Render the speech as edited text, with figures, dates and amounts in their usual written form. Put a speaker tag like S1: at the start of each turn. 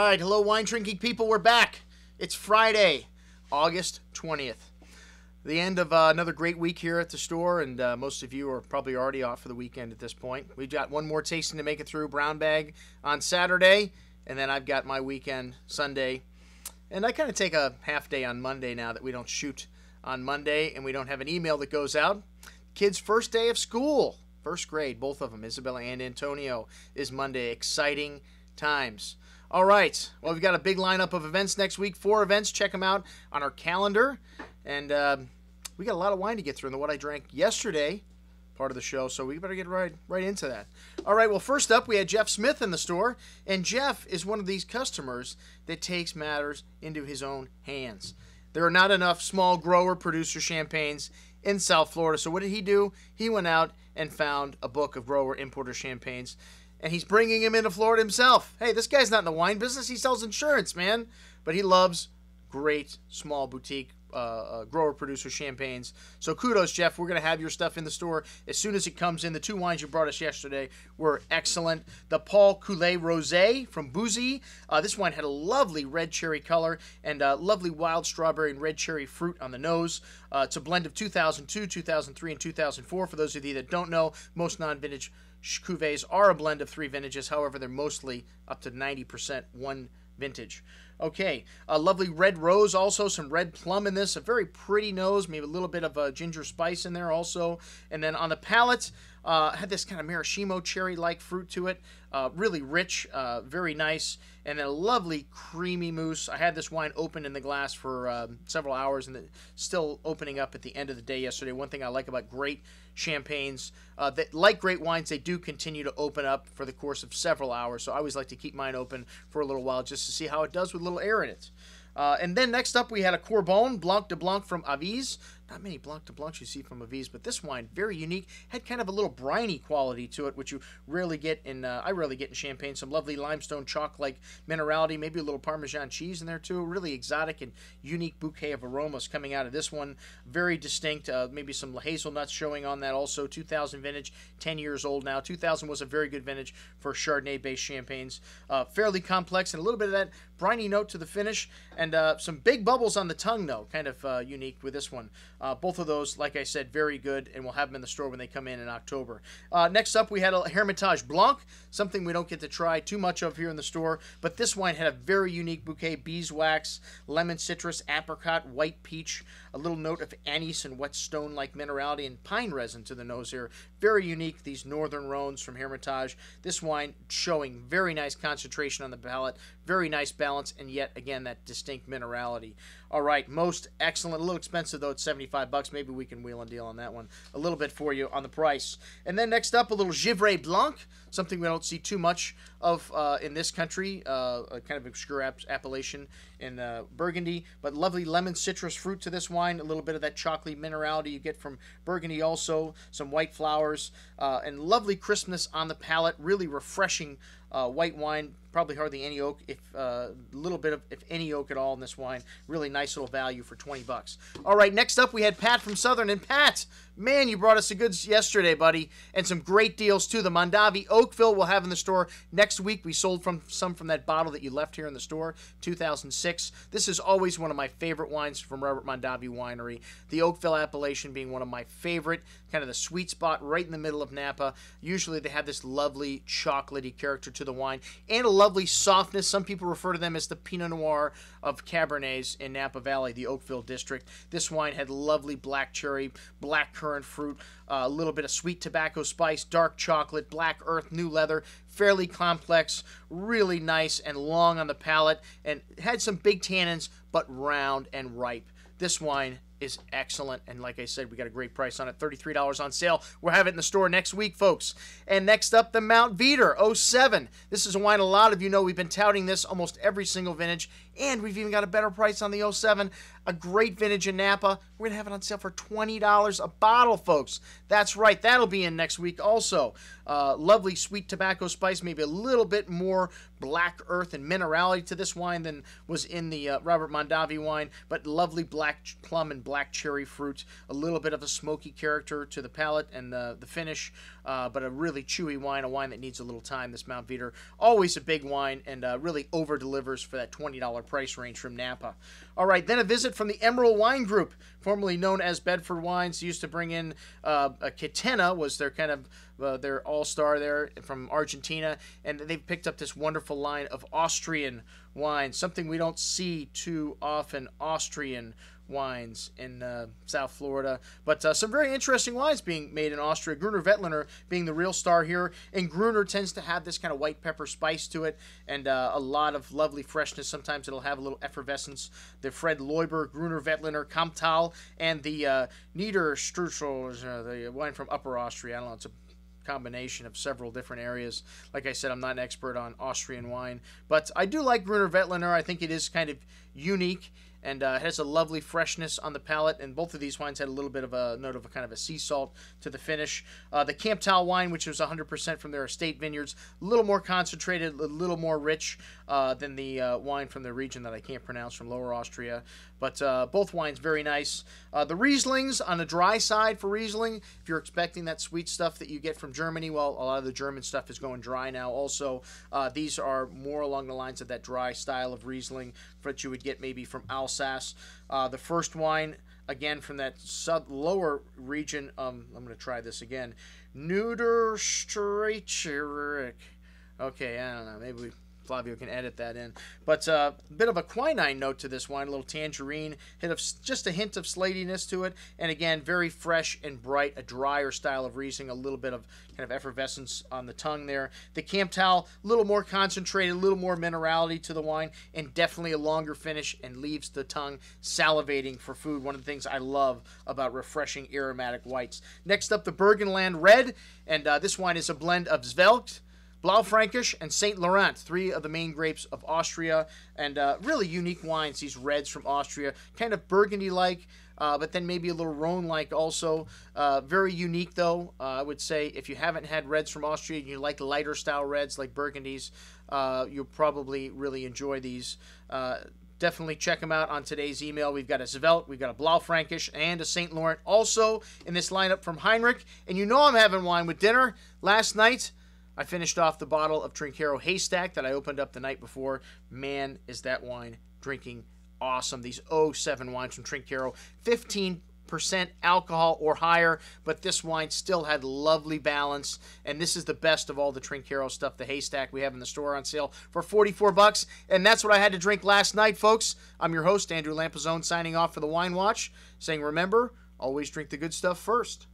S1: right, hello wine drinking people, we're back. It's Friday, August 20th. The end of another great week here at the store, and most of you are probably already off for the weekend at this point. We've got one more tasting to make it through, brown bag on Saturday, and then I've got my weekend Sunday. And I kind of take a half day on Monday now that we don't shoot on Monday and we don't have an email that goes out. Kids' first day of school, first grade, both of them, Isabella and Antonio, is Monday. Exciting times. All right, well, we've got a big lineup of events next week. 4 events. Check them out on our calendar. And we got a lot of wine to get through in the What I Drank Yesterday part of the show, so we better get right into that. All right, well, first up, we had Jeff Smith in the store, and Jeff is one of these customers that takes matters into his own hands. There are not enough small grower producer champagnes in South Florida, so what did he do? He went out and found a book of grower importer champagnes, and he's bringing him into Florida himself. Hey, this guy's not in the wine business. He sells insurance, man. But he loves great small boutique grower-producer champagnes. So kudos, Jeff. We're going to have your stuff in the store as soon as it comes in. The 2 wines you brought us yesterday were excellent. The Paul Clouet Rosé from Boozy. This wine had a lovely red cherry color and lovely wild strawberry and red cherry fruit on the nose. It's a blend of 2002, 2003, and 2004. For those of you that don't know, most non-vintage cuvées are a blend of 3 vintages. However, they're mostly up to 90% one vintage. Okay, a lovely red rose, also some red plum in this, a very pretty nose, maybe a little bit of ginger spice in there also. And then on the palate, had this kind of maraschino cherry-like fruit to it, really rich, very nice, and then a lovely creamy mousse. I had this wine open in the glass for several hours and still opening up at the end of the day yesterday. One thing I like about great champagnes, that like great wines, they do continue to open up for the course of several hours, so I always like to keep mine open for a little while just to see how it does with a little air in it. And then next up we had a Courbon Blanc de Blanc from Aviz. Not many Blanc de Blancs you see from Aviz, but this wine, very unique, had kind of a little briny quality to it, which you rarely get in, I rarely get in Champagne. Some lovely limestone chalk-like minerality, maybe a little Parmesan cheese in there too. Really exotic and unique bouquet of aromas coming out of this one. Very distinct, maybe some hazelnuts showing on that also. 2000 vintage, 10 years old now. 2000 was a very good vintage for Chardonnay-based champagnes. Fairly complex and a little bit of that briny note to the finish, and some big bubbles on the tongue though, kind of unique with this one. Both of those, like I said, very good, and we'll have them in the store when they come in October. Next up, we had a Hermitage Blanc, something we don't get to try too much of here in the store, but this wine had a very unique bouquet: beeswax, lemon citrus, apricot, white peach, a little note of anise and wet stone-like minerality, and pine resin to the nose here. Very unique, these Northern Rhones from Hermitage. This wine showing very nice concentration on the palate, very nice balance, and yet, again, that distinct minerality. All right, most excellent. A little expensive, though. It's $75. Maybe we can wheel and deal on that one a little bit for you on the price. And then next up, a little Givray Blanc, something we don't see too much of in this country, a kind of obscure appellation in Burgundy, but lovely lemon citrus fruit to this wine, a little bit of that chocolatey minerality you get from Burgundy also, some white flowers, and lovely crispness on the palate, really refreshing white wine, probably hardly any oak, if a little bit of, if any oak at all in this wine. Really nice little value for $20. All right, next up we had Pat from Southern, and Pat, man, you brought us the goods yesterday, buddy, and some great deals too. The Mondavi Oakville we'll have in the store next week. We sold some from that bottle that you left here in the store, 2006. This is always one of my favorite wines from Robert Mondavi Winery. The Oakville appellation being one of my favorite, kind of the sweet spot right in the middle of Napa. Usually they have this lovely chocolatey character to the wine and a lovely softness. Some people refer to them as the Pinot Noir of Cabernets in Napa Valley, the Oakville district. This wine had lovely black cherry, black currant fruit, a little bit of sweet tobacco spice, dark chocolate, black earth, new leather, fairly complex, really nice and long on the palate, and had some big tannins, but round and ripe. This wine is excellent, and like I said, we got a great price on it, $33 on sale. We'll have it in the store next week, folks. And next up, the Mount Veeder 07. This is a wine a lot of you know. We've been touting this almost every single vintage, and we've even got a better price on the 07. a great vintage in Napa. We're going to have it on sale for $20 a bottle, folks. That's right. That'll be in next week also. Lovely sweet tobacco spice, maybe a little bit more black earth and minerality to this wine than was in the Robert Mondavi wine, but lovely black plum and black cherry fruit, a little bit of a smoky character to the palate and the finish, but a really chewy wine, a wine that needs a little time. This Mount Veeder, always a big wine, and really over-delivers for that $20 price range from Napa. All right, then a visit from the Emerald Wine Group, formerly known as Bedford Wines. They used to bring in Catena, was their kind of their all-star there from Argentina, and they've picked up this wonderful line of Austrian wines, something we don't see too often, Austrian wines in South Florida, but some very interesting wines being made in Austria. Gruner Veltliner being the real star here, and Gruner tends to have this kind of white pepper spice to it, and a lot of lovely freshness. Sometimes it'll have a little effervescence. The Fred Loimer, Gruner Veltliner, Kamptal, and the Niederstrudel, the wine from Upper Austria. I don't know, it's a combination of several different areas. Like I said, I'm not an expert on Austrian wine, but I do like Gruner Veltliner. I think it is kind of unique, and has a lovely freshness on the palate, and both of these wines had a little bit of a note of a kind of a sea salt to the finish. The Kamptal wine, which was 100% from their estate vineyards, a little more concentrated, a little more rich than the wine from the region that I can't pronounce from Lower Austria, but both wines very nice. The Rieslings, on the dry side for Riesling, if you're expecting that sweet stuff that you get from Germany, well, a lot of the German stuff is going dry now also. These are more along the lines of that dry style of Riesling that you would get maybe from Alsace. The first wine, again, from that lower region, I'm going to try this again. Niederstrudel. Okay, I don't know, maybe Flavio can edit that in. But a bit of a quinine note to this wine, a little tangerine, just a hint of slatiness to it, and again, very fresh and bright, a drier style of Riesling, a little bit of kind of effervescence on the tongue there. The Kamptal, a little more concentrated, a little more minerality to the wine, and definitely a longer finish, and leaves the tongue salivating for food. One of the things I love about refreshing aromatic whites. Next up, the Burgenland Red, and this wine is a blend of Zwelgt, Blaufränkisch, and St. Laurent, three of the main grapes of Austria, and really unique wines, these reds from Austria, kind of Burgundy-like, but then maybe a little Rhone-like also. Very unique, though. I would say if you haven't had reds from Austria and you like lighter style reds like Burgundies, you'll probably really enjoy these. Definitely check them out on today's email. We've got a Zwelgt, we've got a Blaufränkisch, and a St. Laurent also in this lineup from Heinrich. And you know I'm having wine with dinner. Last night, I finished off the bottle of Trinchero Haystack that I opened up the night before. Man, is that wine drinking awesome. These 07 wines from Trinchero, 15% alcohol or higher, but this wine still had lovely balance, and this is the best of all the Trinchero stuff, the Haystack we have in the store on sale for $44, and that's what I had to drink last night, folks. I'm your host, Andrew Lampazone, signing off for the Wine Watch, saying remember, always drink the good stuff first.